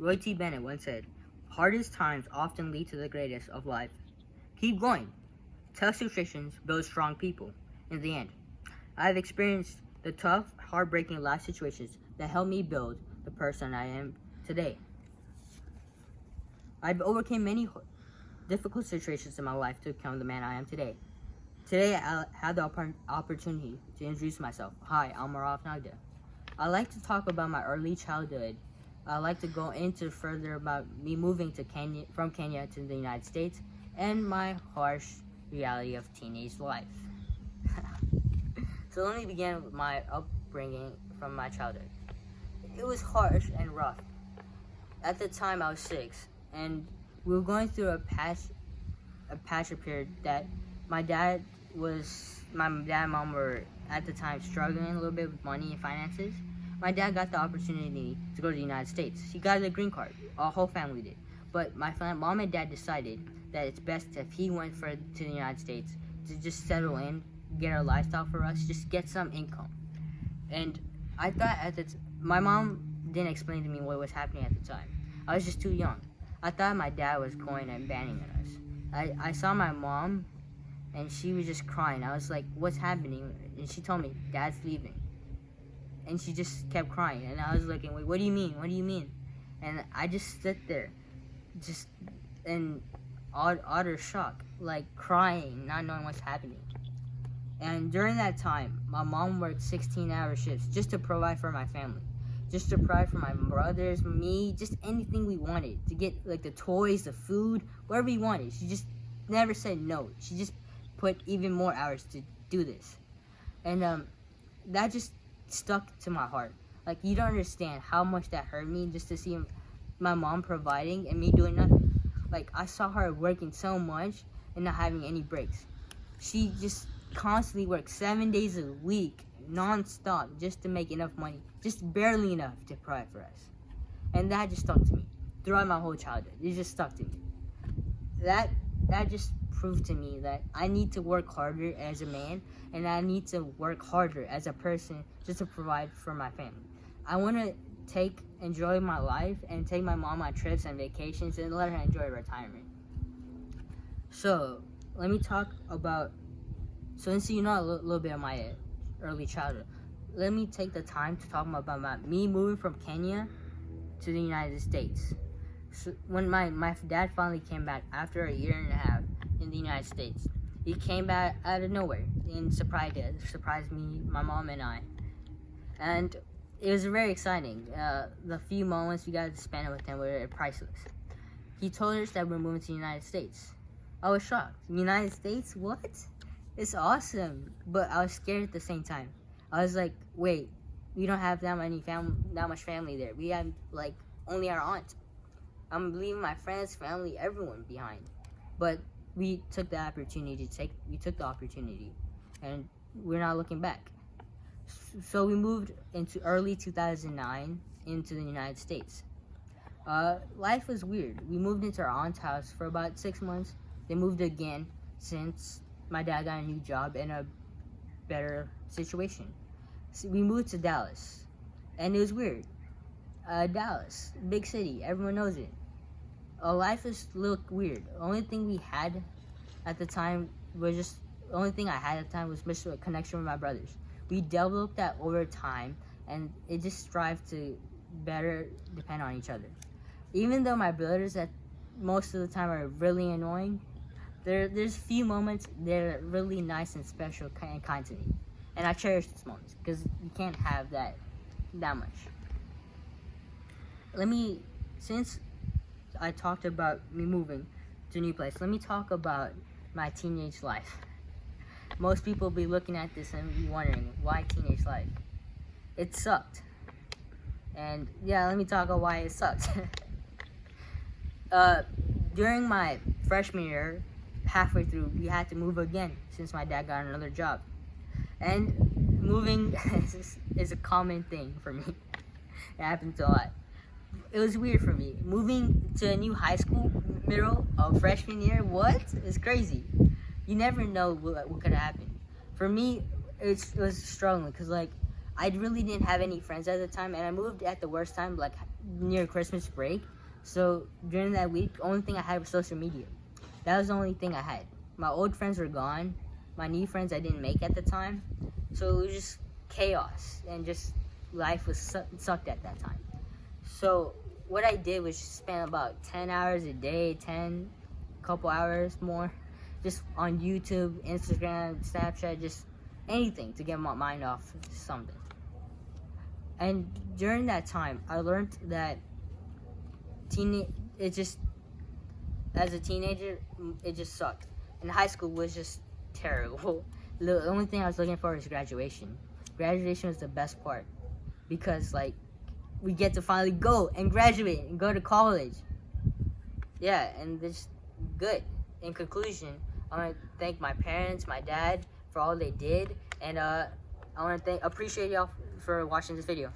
Roy T. Bennett once said, "Hardest times often lead to the greatest of life." Keep going. Tough situations build strong people. In the end, I've experienced the tough, heartbreaking life situations that helped me build the person I am today. I've overcome many difficult situations in my life to become the man I am today. Today, I had the opportunity to introduce myself. Hi, I'm Mirav Nagda. I like to talk about my early childhood. I like to go into further about me moving to from Kenya to the United States and my harsh reality of teenage life. So let me begin with my upbringing from my childhood. It was harsh and rough. At the time, I was 6, and we were going through a patch of period that my dad and mom were at the time struggling a little bit with money and finances. My dad got the opportunity to go to the United States. He got a green card. Our whole family did. But my mom and dad decided that it's best if he went to the United States to just settle in, get a lifestyle for us, just get some income. And I thought my mom didn't explain to me what was happening at the time. I was just too young. I thought my dad was going and abandoning us. I saw my mom, and she was just crying. I was like, "What's happening?" And she told me, "Dad's leaving." And she just kept crying. And I was looking, "Wait, what do you mean? What do you mean?" And I just sit there, just in utter shock, like crying, not knowing what's happening. And during that time, my mom worked 16-hour shifts just to provide for my family. Just to provide for my brothers, me, just anything we wanted. To get like the toys, the food, whatever we wanted. She just never said no. She just put even more hours to do this. And that just stuck to my heart. Like, you don't understand how much that hurt me just to see my mom providing and me doing nothing. Like, I saw her working so much and not having any breaks. She just constantly worked 7 days a week, non-stop, just to make enough money, just barely enough to provide for us. And that just stuck to me throughout my whole childhood. It just stuck to me. That just proved to me that I need to work harder as a man, and I need to work harder as a person just to provide for my family. I want to enjoy my life and take my mom on trips and vacations and let her enjoy retirement. So let me talk about, since you know a little bit of my early childhood, let me take the time to talk about me moving from Kenya to the United States. So when my dad finally came back after a year and a half in the United States, he came back out of nowhere and surprised me, my mom, and I. And it was very exciting. The few moments we got to spend with him were priceless. He told us that we're moving to the United States. I was shocked. United States? What? It's awesome. But I was scared at the same time. I was like, wait, we don't have that much family there. We have like only our aunt. I'm leaving my friends, family, everyone behind. But we took the opportunity and we're not looking back. So we moved into early 2009 into the United States. Life was weird. We moved into our aunt's house for about 6 months. They moved again since my dad got a new job and a better situation. So we moved to Dallas, and it was weird. Dallas, big city, everyone knows it. Life is a little weird. The only thing I had at the time was just a connection with my brothers. We developed that over time, and it just strived to better depend on each other. Even though my brothers at most of the time are really annoying, there's few moments that are really nice and special and kind to me. And I cherish these moments because you can't have that much. Since I talked about me moving to a new place, let me talk about my teenage life. Most people will be looking at this and be wondering, why teenage life? It sucked. And yeah, let me talk about why it sucked. During my freshman year, halfway through, we had to move again since my dad got another job. And moving is a common thing for me. It happens a lot. It was weird for me. Moving to a new high school, middle of freshman year, what? It's crazy. You never know what could happen. For me, it was struggling because like I really didn't have any friends at the time, and I moved at the worst time, like near Christmas break. So during that week, the only thing I had was social media. That was the only thing I had. My old friends were gone. My new friends I didn't make at the time. So it was just chaos, and just life was sucked at that time. So what I did was just spend about 10 hours a day, couple hours more, just on YouTube, Instagram, Snapchat, just anything to get my mind off something. And during that time, I learned that as a teenager, it just sucked. And high school was just terrible. The only thing I was looking for was graduation. Graduation was the best part, because like we get to finally go and graduate and go to college. Yeah, and it's good. In conclusion, I want to thank my parents, my dad, for all they did, and I want to appreciate y'all for watching this video.